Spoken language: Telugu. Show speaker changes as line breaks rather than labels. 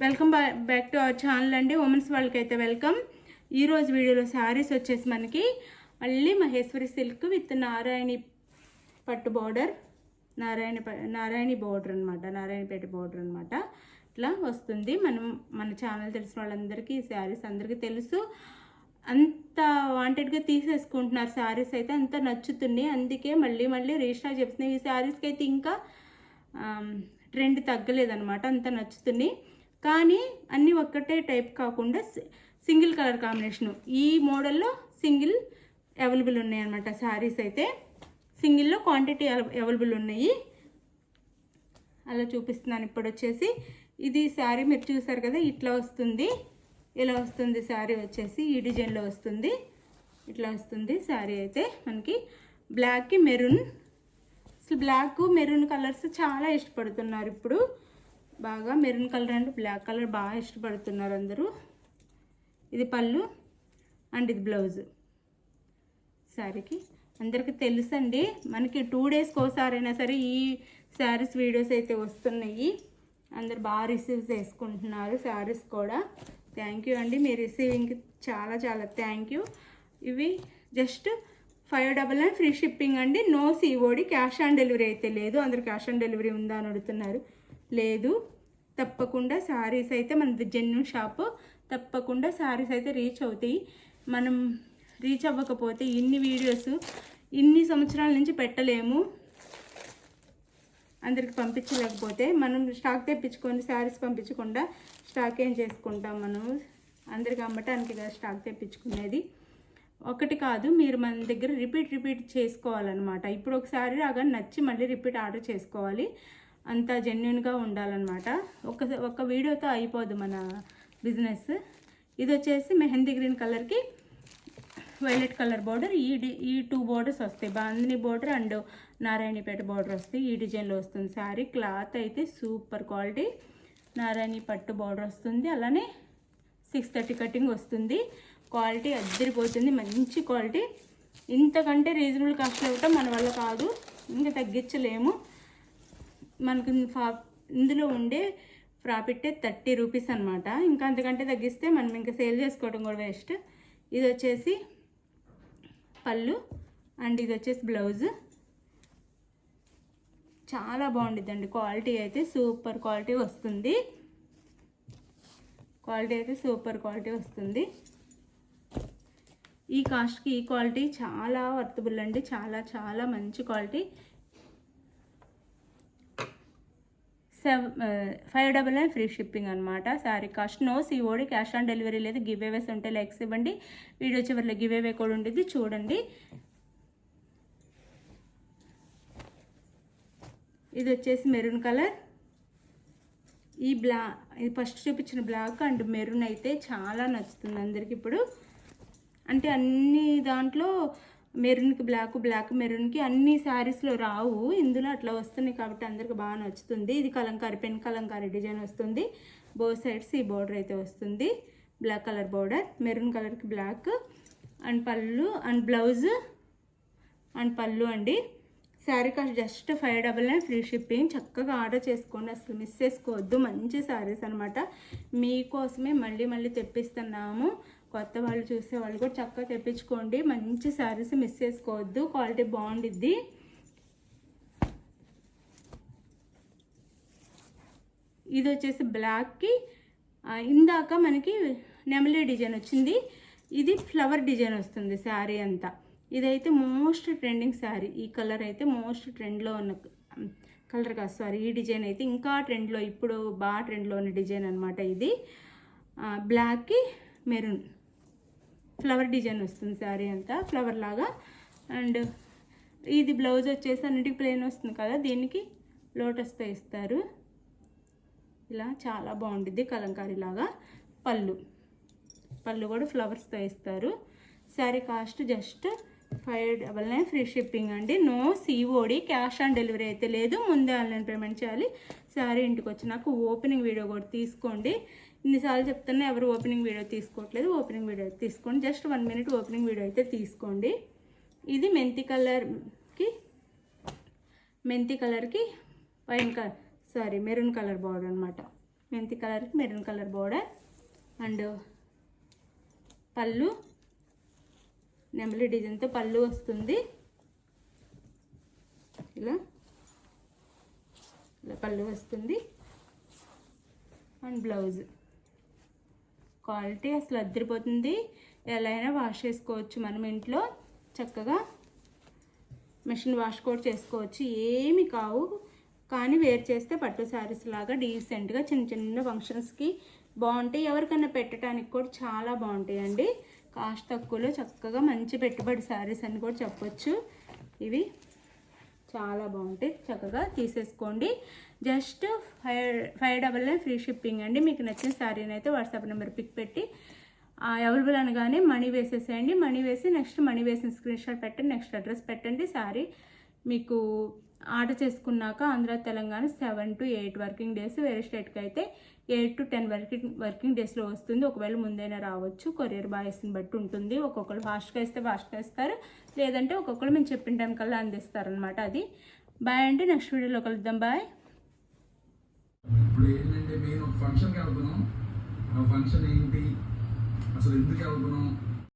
Welcome back to our channel అండి. ఉమెన్స్ వాళ్ళకి అయితే వెల్కమ్. ఈరోజు వీడియోలో శారీస్ వచ్చేసి మనకి మళ్ళీ మహేశ్వరి సిల్క్ విత్ నారాయణి పట్టు బార్డర్, నారాయణి బార్డర్ అనమాట, నారాయణపేట బార్డర్ అనమాట. ఇట్లా వస్తుంది. మన ఛానల్ తెలిసిన వాళ్ళందరికీ ఈ శారీస్ అందరికీ తెలుసు. అంత వాంటెడ్గా తీసేసుకుంటున్నారు శారీస్ అయితే, అంత నచ్చుతున్నాయి. అందుకే మళ్ళీ రీస్టాక్ చెప్తున్నాయి. ఈ శారీస్కి అయితే ఇంకా ట్రెండ్ తగ్గలేదన్నమాట, అంత నచ్చుతున్నాయి. కానీ అన్నీ ఒక్కటే టైప్ కాకుండా సింగిల్ కలర్ కాంబినేషను, ఈ మోడల్లో సింగిల్ అవైలబుల్ ఉన్నాయి అన్నమాట. శారీస్ అయితే సింగిల్లో క్వాంటిటీ అవైలబుల్ ఉన్నాయి. అలా చూపిస్తున్నాను. ఇప్పుడు వచ్చేసి ఇది శారీ మీరు చూసారు కదా, ఇట్లా వస్తుంది. ఇలా వస్తుంది శారీ వచ్చేసి, ఈ డిజైన్లో వస్తుంది. ఇట్లా వస్తుంది శారీ అయితే మనకి. బ్లాక్కి మెరూన్, అసలు బ్లాక్ మెరూన్ కలర్స్ చాలా ఇష్టపడుతున్నారు ఇప్పుడు. బాగా maroon colour and black colour బాగా ఇష్టపడుతున్నారు అందరూ. ఇది పళ్ళు అండ్ ఇది బ్లౌజ్. శారీకి అందరికీ తెలుసండి, మనకి 2 డేస్కి ఒకసారైనా సరే ఈ శారీస్ వీడియోస్ అయితే వస్తున్నాయి. అందరు బాగా రిసీవ్ చేసుకుంటున్నారు శారీస్ కూడా. థ్యాంక్ యూ అండి, మీ రిసీవింగ్కి చాలా థ్యాంక్ యూ. ఇవి జస్ట్ 599 ఫ్రీ షిప్పింగ్ అండి. No COD, cash on delivery అయితే లేదు. అందరు క్యాష్ ఆన్ డెలివరీ ఉందా అని అడుగుతున్నారు. లేదు, తప్పకుండా శారీస్ అయితే మనది జెన్యూన్ షాపు. తప్పకుండా శారీస్ అయితే రీచ్ అవుతాయి. మనం రీచ్ అవ్వకపోతే ఇన్ని వీడియోస్ ఇన్ని సంవత్సరాల నుంచి పెట్టలేము. అందరికి పంపించలేకపోతే మనం స్టాక్ తెప్పించుకొని శారీస్ పంపించకుండా స్టాక్ ఏం చేసుకుంటాం మనం? అందరికి అమ్మటానికి కదా స్టాక్ తెప్పించుకునేది. ఒకటి కాదు, మీరు మన దగ్గర రిపీట్ చేసుకోవాలన్నమాట. ఇప్పుడు ఒకసారి రాగా నచ్చి మళ్ళీ రిపీట్ ఆర్డర్ చేసుకోవాలి. అంత జెన్యున్గా ఉండాలన్నమాట. ఒక వీడియోతో అయిపోదు మన బిజినెస్. ఇది వచ్చేసి మెహందీ గ్రీన్ కలర్కి వైలెట్ కలర్ బార్డర్. ఈ 2 బార్డర్స్ వస్తాయి. Bandhani border and Narayanpet border వస్తాయి. ఈ డిజైన్లో వస్తుంది శారీ. క్లాత్ అయితే సూపర్ క్వాలిటీ, నారాయణి పట్టు బార్డర్ వస్తుంది. అలానే 630 కటింగ్ వస్తుంది. క్వాలిటీ అద్దరిపోతుంది, మంచి క్వాలిటీ. ఇంతకంటే రీజనబుల్ కాస్ట్లో ఇవ్వటం మన వల్ల కాదు, ఇంకా తగ్గించలేము. మనకు ఇందులో ఉండే ప్రాఫిట్టే 30 రూపీస్ అనమాట. ఇంకా అంతకంటే తగ్గిస్తే మనం ఇంకా సేల్ చేసుకోవడం కూడా వేస్ట్. ఇది వచ్చేసి పళ్ళు అండ్ ఇది వచ్చేసి బ్లౌజ్. చాలా బాగుండిద్దండి. క్వాలిటీ అయితే సూపర్ క్వాలిటీ వస్తుంది. ఈ కాస్ట్కి ఈ క్వాలిటీ చాలా వర్తబుల్ అండి. చాలా మంచి క్వాలిటీ. 599 ఫ్రీ షిప్పింగ్ అనమాట. Sari cost. No COD, cash on delivery లేదు. గివ్ అవేస్ ఉంటే లైక్స్ ఇవ్వండి. వీడియో చివరిలో గివ్ అవే కూడా ఉంటుంది, చూడండి. ఇది వచ్చేసి మెరూన్ కలర్. ఇది ఫస్ట్ చూపించిన బ్లాక్ అండ్ మెరూన్ అయితే చాలా నచ్చుతుంది అందరికి ఇప్పుడు. అంటే అన్ని దాంట్లో మెరూన్కి బ్లాక్ మెరూన్కి అన్ని శారీస్లో రావు, ఇందులో అట్లా వస్తున్నాయి కాబట్టి అందరికి బాగా నచ్చుతుంది. ఇది కలంకారీ, పెన్ కలంకారీ డిజైన్ వస్తుంది. బోత్ సైడ్స్ ఈ బార్డర్ అయితే వస్తుంది. బ్లాక్ కలర్ బార్డర్, మెరూన్ కలర్కి బ్లాక్ అండ్ పళ్ళు అండ్ బ్లౌజ్ అండ్ పళ్ళు అండి. Sari cost just 599 free shipping. చక్కగా ఆర్డర్ చేసుకోండి, అసలు మిస్ చేసుకోవద్దు. మంచి శారీస్ అనమాట. మీకోసమే మళ్ళీ తెప్పిస్తున్నాము. కొత్త వాళ్ళు చూసే వాళ్ళు కూడా చక్కగా తెప్పించుకోండి. మంచి శారీస్ మిస్ చేసుకోవద్దు, క్వాలిటీ బాగుండిద్ది. ఇది వచ్చేసి బ్లాక్కి ఇందాక మనకి నెమలి డిజైన్ వచ్చింది. ఇది ఫ్లవర్ డిజైన్ వస్తుంది శారీ అంతా. ఇదైతే మోస్ట్ ట్రెండింగ్ శారీ. ఈ కలర్ అయితే మోస్ట్ ట్రెండ్లో ఉన్న కలర్ కాదు, సారీ, ఈ డిజైన్ అయితే ఇంకా ట్రెండ్లో, ఇప్పుడు బాగా ట్రెండ్లో ఉన్న డిజైన్ అనమాట. ఇది బ్లాక్కి మెరూన్ ఫ్లవర్ డిజైన్ వస్తుంది శారీ అంతా, ఫ్లవర్ లాగా. అండ్ ఇది బ్లౌజ్ వచ్చేసి అన్నిటికీ ప్లెయిన్ వస్తుంది కదా, దీనికి లోటస్తో ఇస్తారు. ఇలా చాలా బాగుంటుంది, కలంకారీ లాగా. పళ్ళు కూడా ఫ్లవర్స్తో ఇస్తారు. Sari cost just 599 free shipping అండి. No COD, cash on delivery అయితే లేదు. ముందే ఆన్లైన్ పేమెంట్ చేయాలి. శారీ ఇంటికి వచ్చినాక ఓపెనింగ్ వీడియో కూడా తీసుకోండి. ఇన్నిసార్లు చెప్తున్నా ఎవరు ఓపెనింగ్ వీడియో తీసుకోవట్లేదు. ఓపెనింగ్ వీడియో తీసుకోండి. జస్ట్ 1 మినిట్ ఓపెనింగ్ వీడియో అయితే తీసుకోండి. ఇది మెంతి కలర్కి మెరూన్ కలర్ బార్డర్ అనమాట. మెంతి కలర్కి మెరూన్ కలర్ బోర్డర్. అండ్ పళ్ళు నెమలి డిజైన్తో పళ్ళు వస్తుంది. ఇలా ఇలా పళ్ళు వస్తుంది. అండ్ బ్లౌజ్ క్వాలిటీ అసలు అద్దరిపోతుంది. ఎలా అయినా వాష్ చేసుకోవచ్చు మనం ఇంట్లో చక్కగా. మెషిన్ వాష్ కూడా చేసుకోవచ్చు, ఏమి కావు. కానీ వేర్ చేస్తే పట్టు శారీస్ లాగా డీసెంట్గా చిన్న చిన్న ఫంక్షన్స్కి బాగుంటాయి. ఎవరికైనా పెట్టడానికి కూడా చాలా బాగుంటాయండి. కాస్ట్ తక్కువలో చక్కగా మంచి పెట్టుబడి శారీస్ అని కూడా చెప్పొచ్చు. ఇవి చాలా బాగుంటాయి, చక్కగా తీసేసుకోండి. జస్ట్ 599 ఫ్రీ షిప్పింగ్ అండి. మీకు నచ్చిన శారీని అయితే వాట్సాప్ నెంబర్ పిక్ పెట్టి అవైలబుల్ అనగానే మనీ వేసేసేయండి. మనీ వేసి నెక్స్ట్ మనీ వేసిన స్క్రీన్ షాట్ పెట్టండి, నెక్స్ట్ అడ్రస్ పెట్టండి. శారీ మీకు ఆర్డర్ చేసుకున్నాక Andhra Telangana 7 to 8 working days, వేరే స్టేట్కి అయితే 8 to 10 వర్కింగ్ డేస్లో వస్తుంది. ఒకవేళ ముందైనా రావచ్చు, కొరియర్ బాయ్స్ని బట్టి ఉంటుంది. ఒక్కొక్కరు ఫాస్ట్గా ఇస్తే ఫాస్ట్గా ఇస్తారు, లేదంటే ఒక్కొక్కరు మేము చెప్పిన టైం కల్లా అందిస్తారనమాట. అది బాయ్ అంటే నెక్స్ట్ వీడియోలో కలుద్దాం. బాయ్.
ఇప్పుడు ఏంటంటే మేము ఒక ఫంక్షన్కి వెళ్తున్నాం. ఆ ఫంక్షన్ ఏంటి, అసలు ఎందుకు వెళ్తున్నాం,